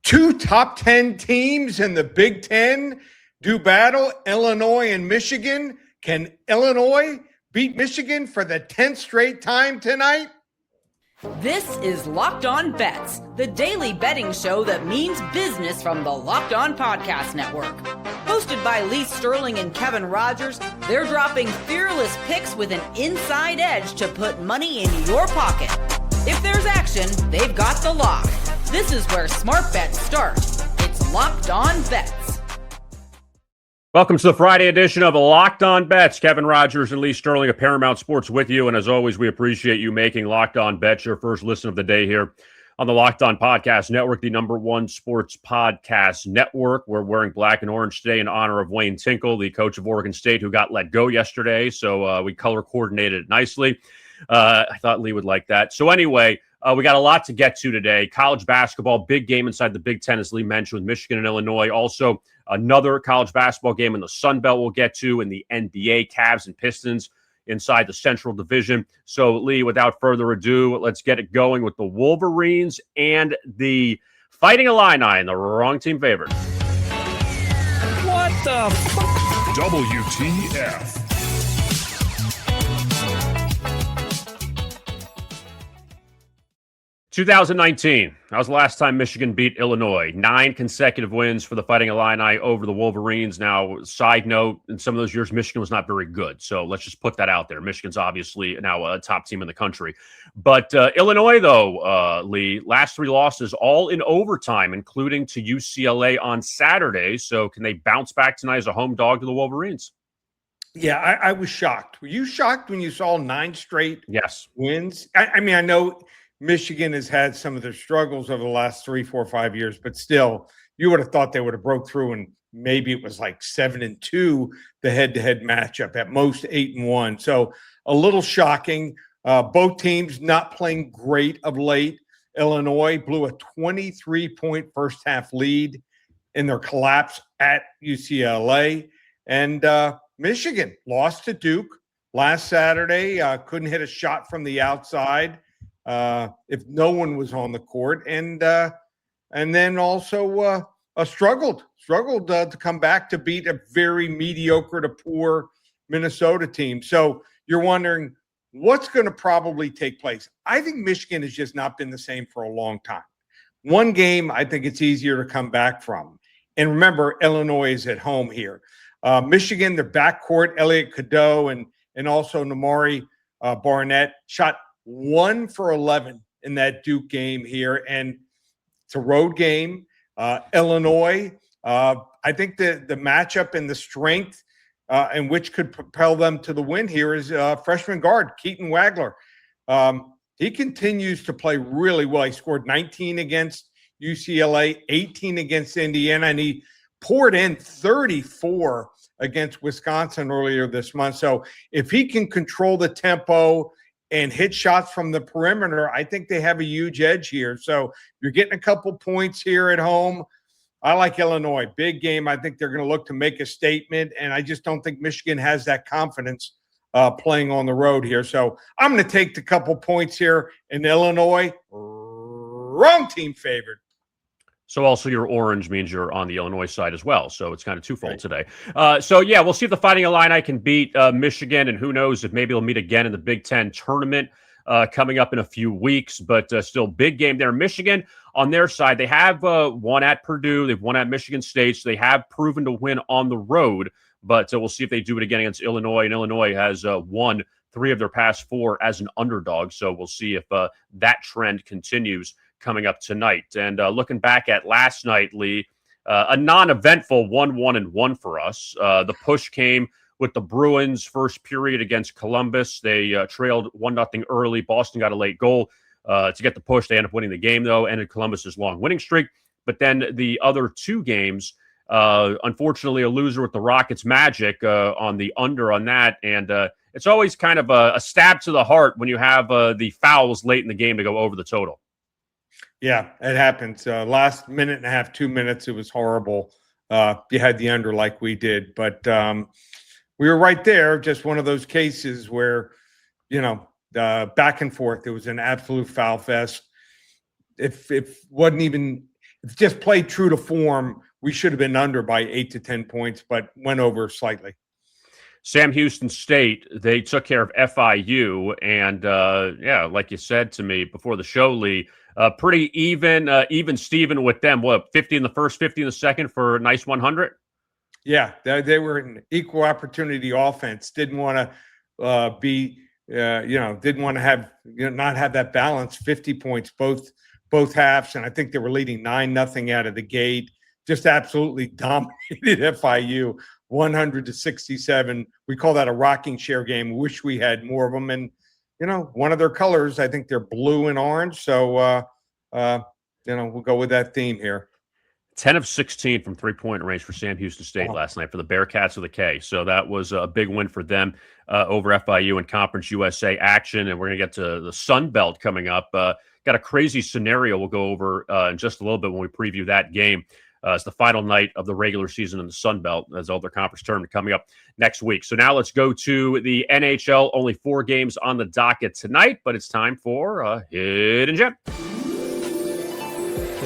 Two top 10 teams in the Big Ten do battle, Illinois and Michigan. Can Illinois beat Michigan for the 10th straight time tonight? This is Locked On Bets, the daily betting show that means business from the Locked On Podcast Network. Hosted by Lee Sterling and Kevin Rogers, they're dropping fearless picks with an inside edge to put money in your pocket. If there's action, they've got the lock. This is where smart bets start. It's Locked On Bets. Welcome to the Friday edition of Locked On Bets. Kevin Rogers and Lee Sterling of Paramount Sports with you. And as always, we appreciate you making Locked On Bets your first listen of the day here on the Locked On Podcast Network, the #1 sports podcast network. We're wearing black and orange today in honor of Wayne Tinkle, the coach of Oregon State, who got let go yesterday. So we color coordinated it nicely. I thought Lee would like that. So anyway, we got a lot to get to today. College basketball, big game inside the Big Ten, as Lee mentioned, with Michigan and Illinois. Also, another college basketball game in the Sun Belt we'll get to, in the NBA, Cavs and Pistons inside the Central Division. So, Lee, without further ado, let's get it going with the Wolverines and the Fighting Illini, and the wrong team favored. What the WTF? 2019, that was the last time Michigan beat Illinois. 9 consecutive wins for the Fighting Illini over the Wolverines. Now, side note, in some of those years, Michigan was not very good. So let's just put that out there. Michigan's obviously now a top team in the country. But Illinois, though, Lee, last 3 losses, all in overtime, including to UCLA on Saturday. So can they bounce back tonight as a home dog to the Wolverines? Yeah, I was shocked. Were you shocked when you saw 9 straight wins? I mean, I know Michigan has had some of their struggles over the last 3, 4, 5 years, but still, you would have thought they would have broke through, and maybe it was like 7-2, the head-to-head matchup, at most 8-1. So a little shocking. Both teams not playing great of late. Illinois blew a 23-point first-half lead in their collapse at UCLA, and Michigan lost to Duke last Saturday. Couldn't hit a shot from the outside. If no one was on the court, and then also struggled to come back to beat a very mediocre to poor Minnesota team. So you're wondering what's going to probably take place. I think Michigan has just not been the same for a long time. One game, I think it's easier to come back from. And remember, Illinois is at home here. Michigan, their backcourt, Elliot Cadeau and also Namari Barnett, shot 1 for 11 in that Duke game here, and it's a road game. Illinois, I think the matchup and the strength and which could propel them to the win here is freshman guard Keaton Wagler. He continues to play really well. He scored 19 against UCLA, 18 against Indiana, and he poured in 34 against Wisconsin earlier this month. So if he can control the tempo and hit shots from the perimeter, I think they have a huge edge here. So you're getting a couple points here at home. I like Illinois. Big game. I think they're going to look to make a statement, and I just don't think Michigan has that confidence playing on the road here. So I'm going to take the couple points here in Illinois. Wrong team favored. So also your orange means you're on the Illinois side as well. So it's kind of twofold today. So yeah, we'll see if the Fighting Illini can beat Michigan, and who knows if maybe they'll meet again in the Big Ten tournament coming up in a few weeks. But still, big game there. Michigan on their side, they have won at Purdue. They've won at Michigan State. So they have proven to win on the road. But we'll see if they do it again against Illinois. And Illinois has won 3 of their past 4 as an underdog. So we'll see if that trend continues coming up tonight. And looking back at last night, Lee, a non-eventful 1-1-1 for us. The push came with the Bruins' first period against Columbus. They trailed 1-0 early. Boston got a late goal to get the push. They ended up winning the game, though, ended Columbus's long winning streak. But then the other 2 games, unfortunately, a loser with the Rockets Magic on the under on that. And it's always kind of a stab to the heart when you have the fouls late in the game to go over the total. Yeah, it happens. Last minute and a half, 2 minutes, it was horrible. You had the under like we did. But we were right there, just one of those cases where, back and forth, it was an absolute foul fest. If just played true to form. We should have been under by 8 to 10 points, but went over slightly. Sam Houston State, they took care of FIU, and like you said to me before the show, Lee, pretty even Steven with them. What, 50 in the first, 50 in the second for a nice 100? Yeah, they were an equal opportunity offense. Didn't want to didn't want to have not have that balance. 50 points both halves, and I think they were leading 9-0 out of the gate. Just absolutely dominated FIU, 100-67. We call that a rocking chair game. Wish we had more of them. And one of their colors, I think they're blue and orange. So we'll go with that theme here. 10 of 16 from three-point range for Sam Houston State last night for the Bearcats of the K. So that was a big win for them over FIU in Conference USA action. And we're going to get to the Sun Belt coming up. Got a crazy scenario we'll go over in just a little bit when we preview that game. It's the final night of the regular season in the Sun Belt as all their conference tournament coming up next week. So now let's go to the NHL. Only 4 games on the docket tonight, but it's time for Hidden Gem. To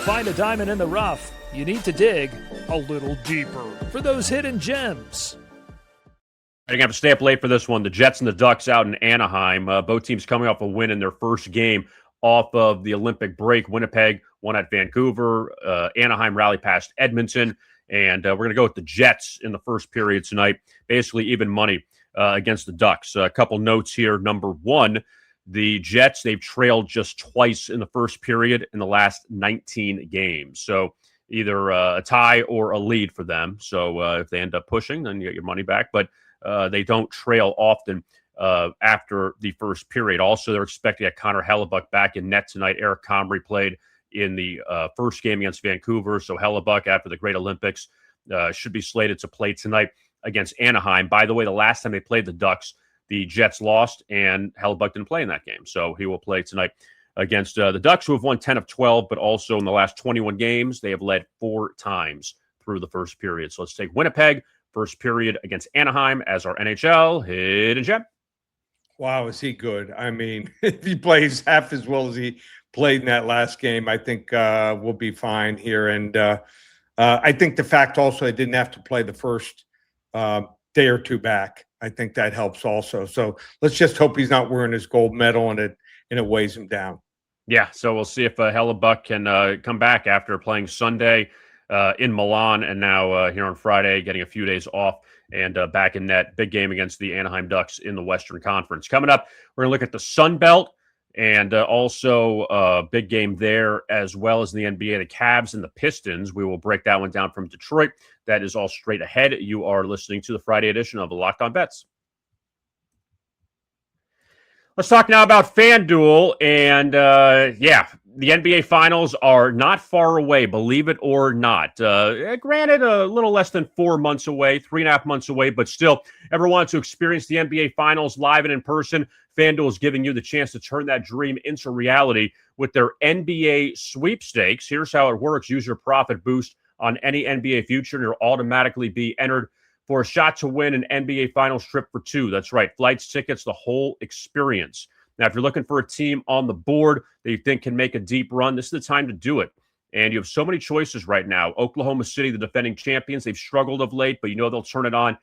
find a diamond in the rough, you need to dig a little deeper for those hidden gems. You're going to have to stay up late for this one. The Jets and the Ducks out in Anaheim. Both teams coming off a win in their first game off of the Olympic break. Winnipeg won at Vancouver. Anaheim rallied past Edmonton. And we're going to go with the Jets in the first period tonight. Basically even money against the Ducks. A couple notes here. Number one, the Jets, they've trailed just twice in the first period in the last 19 games. So either a tie or a lead for them. So if they end up pushing, then you get your money back. But they don't trail often after the first period. Also, they're expecting a Connor Hellebuck back in net tonight. Eric Comrie played in the first game against Vancouver. So Hellebuck, after the Great Olympics, should be slated to play tonight against Anaheim. By the way, the last time they played the Ducks, the Jets lost, and Hellebuck didn't play in that game. So he will play tonight against the Ducks, who have won 10 of 12, but also in the last 21 games, they have led 4 times through the first period. So let's take Winnipeg, first period against Anaheim as our NHL Hidden Gem. Wow, is he good? I mean, if he plays half as well as he played in that last game, I think we'll be fine here. And I think the fact also I didn't have to play the first day or two back, I think that helps also. So let's just hope he's not wearing his gold medal and it weighs him down. Yeah, so we'll see if Hellebuck can come back after playing Sunday in Milan and now here on Friday, getting a few days off and back in net. Big game against the Anaheim Ducks in the Western Conference. Coming up, we're going to look at the Sun Belt and also a big game there as well as in the NBA, the Cavs and the Pistons. We will break that one down from Detroit. That is all straight ahead. You are listening to the Friday edition of the Locked On Bets. Let's talk now about FanDuel. And, the NBA Finals are not far away, believe it or not. Granted, a little less than 4 months away, 3.5 months away, but still, ever wanted to experience the NBA Finals live and in person? FanDuel is giving you the chance to turn that dream into reality with their NBA sweepstakes. Here's how it works. Use your profit boost on any NBA future, and you'll automatically be entered for a shot to win an NBA Finals trip for 2. That's right. Flights, tickets, the whole experience. Now, if you're looking for a team on the board that you think can make a deep run, this is the time to do it. And you have so many choices right now. Oklahoma City, the defending champions, they've struggled of late, but you know they'll turn it on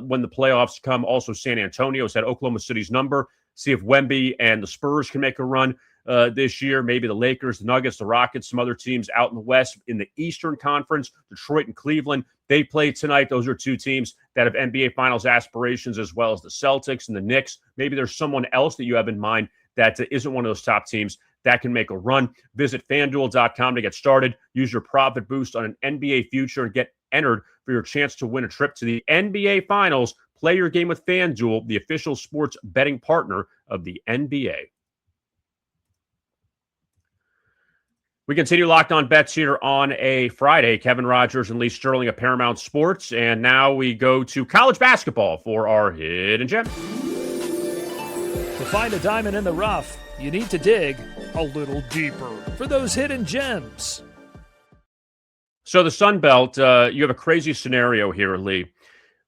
when the playoffs come. Also, San Antonio has had Oklahoma City's number. See if Wemby and the Spurs can make a run this year. Maybe the Lakers, the Nuggets, the Rockets, some other teams out in the West. In the Eastern Conference, Detroit and Cleveland, they play tonight. Those are 2 teams that have NBA Finals aspirations, as well as the Celtics and the Knicks. Maybe there's someone else that you have in mind that isn't one of those top teams that can make a run. Visit FanDuel.com to get started. Use your profit boost on an NBA future and get entered for your chance to win a trip to the NBA Finals. Play your game with FanDuel, the official sports betting partner of the NBA. We continue Locked On Bets here on a Friday. Kevin Rogers and Lee Sterling of Paramount Sports. And now we go to college basketball for our Hidden Gem. To find a diamond in the rough, you need to dig a little deeper for those hidden gems. So the Sun Belt, you have a crazy scenario here, Lee.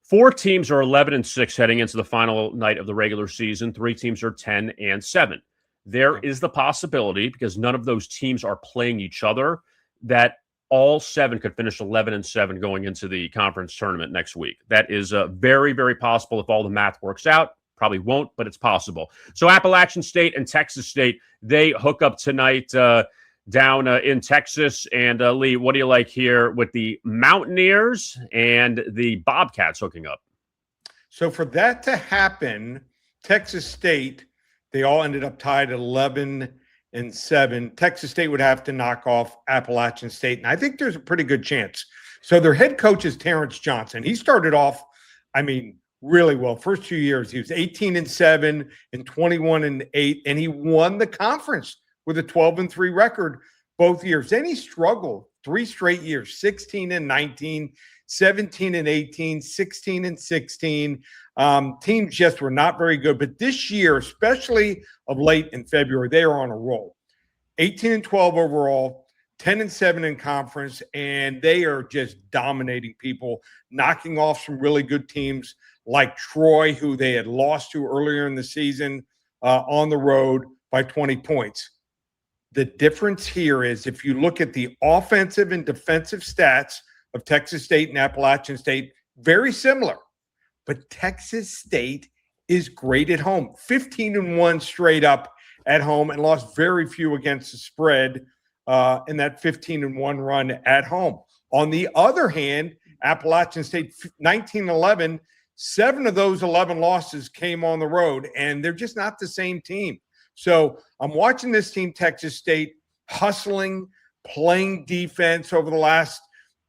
4 teams are 11-6 heading into the final night of the regular season. 3 teams are 10-7. There is the possibility, because none of those teams are playing each other, that all 7 could finish 11-7 going into the conference tournament next week. That is very, very possible if all the math works out. Probably won't, but it's possible. So Appalachian State and Texas State, they hook up tonight down in Texas. And Lee, what do you like here with the Mountaineers and the Bobcats hooking up? So for that to happen, Texas State, they all ended up tied 11-7. Texas State would have to knock off Appalachian State, and I think there's a pretty good chance. So their head coach is Terrence Johnson. He started off, really well. First 2 years, he was 18-7 and 21-8, and he won the conference with a 12-3 record both years. Then he struggled 3 straight years, 16-19, 17-18, 16-16. Teams just were not very good. But this year, especially of late in February, they are on a roll. 18-12 overall, 10-7 in conference, and they are just dominating people, knocking off some really good teams like Troy, who they had lost to earlier in the season on the road by 20 points. The difference here is if you look at the offensive and defensive stats of Texas State and Appalachian State, very similar. But Texas State is great at home, 15-1 straight up at home, and lost very few against the spread in that 15-1 run at home. On the other hand, Appalachian State 19-11, 7 of those 11 losses came on the road, and they're just not the same team. So I'm watching this team, Texas State, hustling, playing defense over the last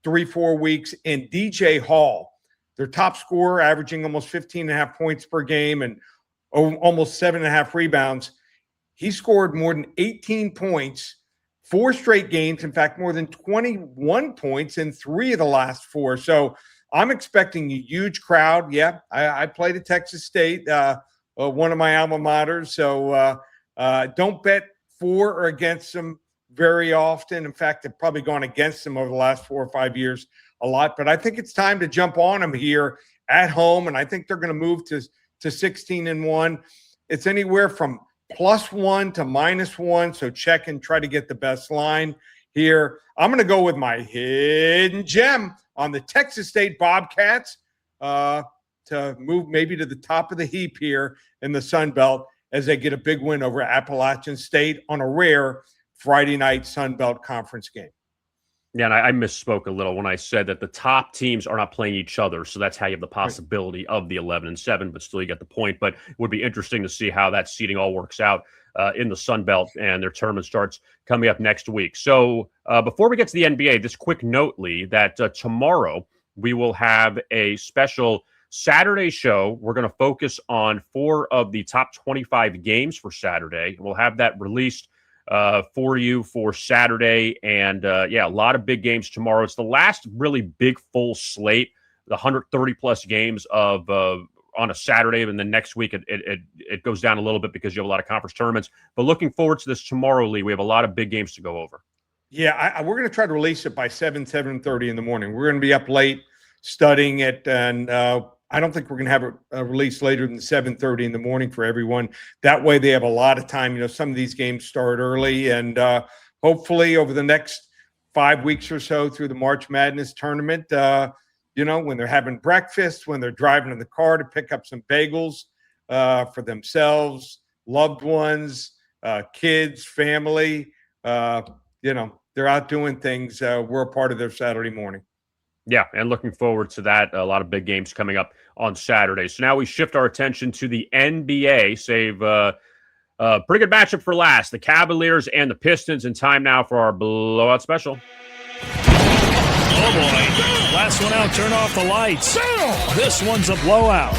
3-4 weeks, and DJ Hall, their top scorer, averaging almost 15.5 points per game and almost 7.5 rebounds. He scored more than 18 points, 4 straight games. In fact, more than 21 points in 3 of the last 4. So I'm expecting a huge crowd. Yeah, I played at Texas State, one of my alma maters. So don't bet for or against them very often. In fact, I've probably gone against them over the last 4 or 5 years a lot. But I think it's time to jump on them here at home, and I think they're going to move to 16-1. It's anywhere from +1 to -1, so check and try to get the best line here. I'm going to go with my hidden gem on the Texas State Bobcats to move maybe to the top of the heap here in the Sun Belt as they get a big win over Appalachian State on a rare Friday night Sun Belt Conference game. Yeah, and I misspoke a little when I said that the top teams are not playing each other, so that's how you have the possibility of the 11-7, but still you get the point. But it would be interesting to see how that seeding all works out in the Sun Belt, and their tournament starts coming up next week. So before we get to the NBA, this quick note, Lee, that tomorrow we will have a special Saturday show. We're going to focus on 4 of the top 25 games for Saturday. We'll have that released for you for Saturday. And a lot of big games tomorrow. It's the last really big full slate, the 130 plus games of on a Saturday. And then next week it goes down a little bit because you have a lot of conference tournaments. But looking forward to this tomorrow, Lee. We have a lot of big games to go over. Yeah, we're going to try to release it by 7:30 in the morning. We're going to be up late studying it, and I don't think we're going to have a release later than 7:30 in the morning for everyone. That way they have a lot of time. You know, some of these games start early, and hopefully over the next 5 weeks or so through the March Madness tournament, when they're having breakfast, when they're driving in the car to pick up some bagels for themselves, loved ones, kids, family, they're out doing things. We're a part of their Saturday morning. Yeah, and looking forward to that. A lot of big games coming up on Saturday. So now we shift our attention to the NBA. Save a pretty good matchup for last. The Cavaliers and the Pistons. In time now for our blowout special. Oh, boy. Last one out, turn off the lights. This one's a blowout.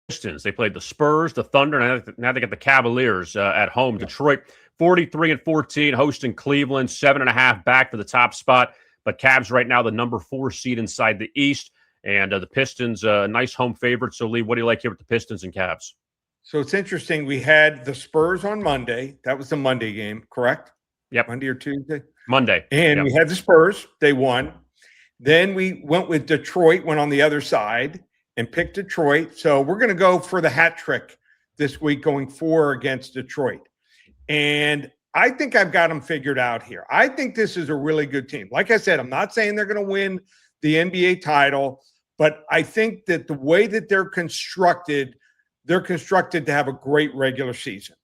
Pistons. They played the Spurs, the Thunder, and now they got the Cavaliers at home. Yeah. Detroit 43-14, hosting Cleveland, 7.5 back for the top spot. But Cavs right now the number 4 seed inside the East, and the Pistons a nice home favorite. So, Lee, what do you like here with the Pistons and Cavs? So it's interesting. We had the Spurs on Monday. That was the Monday game, correct? Yep. Monday or Tuesday? Monday. And we had the Spurs. They won. Then we went with Detroit, went on the other side, and picked Detroit. So we're going to go for the hat trick this week, going 4 against Detroit. And I think I've got them figured out here. I think this is a really good team. Like I said, I'm not saying they're going to win the NBA title, but I think that the way that they're constructed to have a great regular season.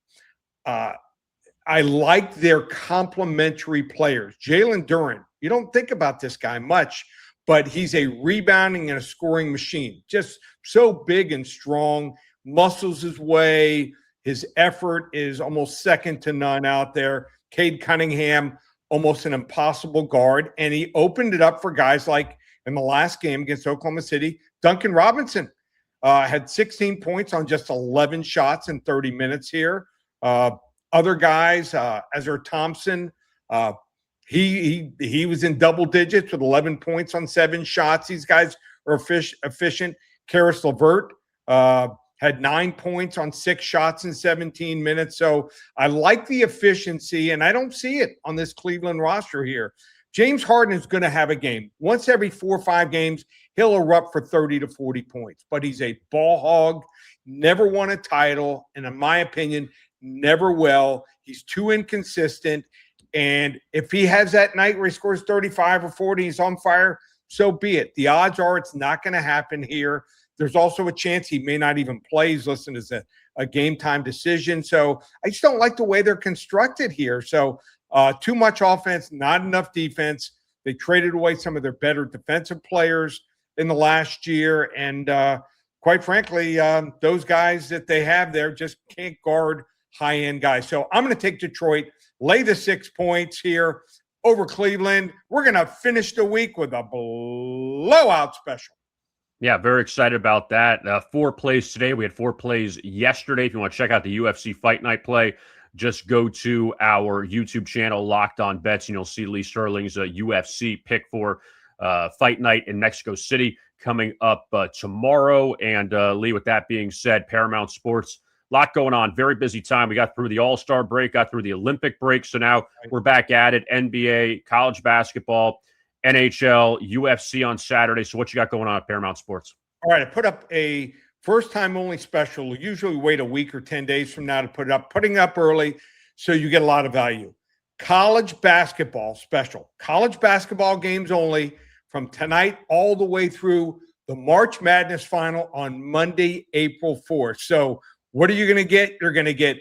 I like their complementary players. Jalen Duren, you don't think about this guy much, but he's a rebounding and a scoring machine. Just so big and strong, muscles his way. His effort is almost second to none out there. Cade Cunningham, almost an impossible guard. And he opened it up for guys like in the last game against Oklahoma City, Duncan Robinson had 16 points on just 11 shots in 30 minutes here. Other guys, Ezra Thompson, he was in double digits with 11 points on 7 shots. These guys are efficient. Karis LeVert had 9 points on 6 shots in 17 minutes. So I like the efficiency, and I don't see it on this Cleveland roster here. James Harden is going to have a game. Once every 4 or 5 games, he'll erupt for 30 to 40 points. But he's a ball hog, never won a title, and in my opinion, never will. He's too inconsistent. And if he has that night where he scores 35 or 40, he's on fire, so be it. The odds are it's not going to happen here. There's also a chance he may not even play. He's listed as a game-time decision. So I just don't like the way they're constructed here. So too much offense, not enough defense. They traded away some of their better defensive players in the last year. And quite frankly, those guys that they have there just can't guard high-end guys. So I'm going to take Detroit, lay the 6 points here over Cleveland. We're going to finish the week with a blowout special. Yeah, very excited about that. 4 plays today. We had 4 plays yesterday. If you want to check out the UFC Fight Night play, just go to our YouTube channel, Locked On Bets, and you'll see Lee Sterling's UFC pick for Fight Night in Mexico City coming up tomorrow. And Lee, with that being said, Paramount Sports, a lot going on. Very busy time. We got through the All-Star break, got through the Olympic break. So now we're back at it. NBA, college basketball, NHL, UFC on Saturday. So what you got going on at Paramount Sports? All right, I put up a first-time only special. We usually wait a week or 10 days from now to put it up. Putting it up early so you get a lot of value. College basketball special. College basketball games only from tonight all the way through the March Madness final on Monday, April 4th. So what are you going to get? You're going to get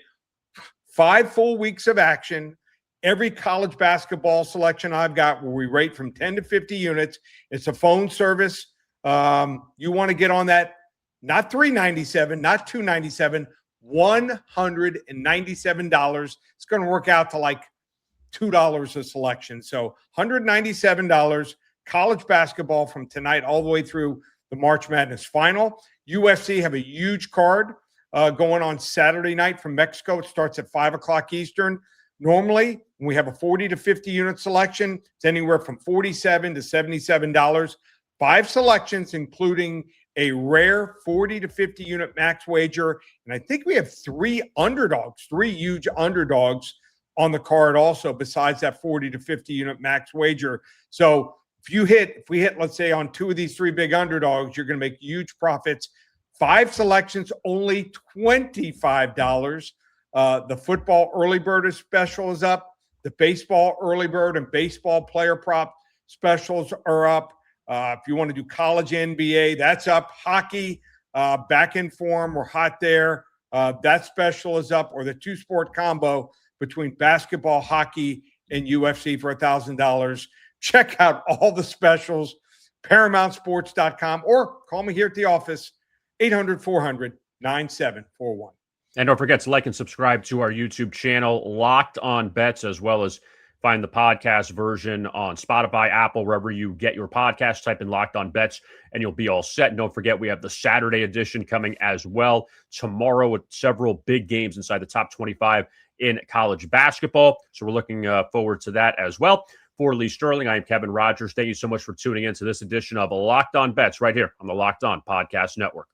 5 full weeks of action. Every college basketball selection I've got where we rate from 10 to 50 units. It's a phone service. You want to get on that, not $397, not $297, $197. It's going to work out to like $2 a selection. So $197, college basketball from tonight all the way through the March Madness final. UFC have a huge card going on Saturday night from Mexico. It starts at 5 o'clock Eastern. Normally, when we have a 40 to 50 unit selection, it's anywhere from $47 to $77. 5 selections, including a rare 40 to 50 unit max wager. And I think we have 3 huge underdogs on the card also, besides that 40 to 50 unit max wager. So if we hit, let's say on 2 of these 3 big underdogs, you're going to make huge profits. 5 selections, only $25. The football early bird special is up. The baseball early bird and baseball player prop specials are up. If you want to do college NBA, that's up. Hockey, back in form, we're hot there. That special is up, or the 2-sport combo between basketball, hockey, and UFC for $1,000. Check out all the specials, ParamountSports.com, or call me here at the office, 800-400-9741. And don't forget to like and subscribe to our YouTube channel, Locked On Bets, as well as find the podcast version on Spotify, Apple, wherever you get your podcast. Type in Locked On Bets, and you'll be all set. And don't forget, we have the Saturday edition coming as well tomorrow with several big games inside the top 25 in college basketball. So we're looking forward to that as well. For Lee Sterling, I am Kevin Rogers. Thank you so much for tuning in to this edition of Locked On Bets right here on the Locked On Podcast Network.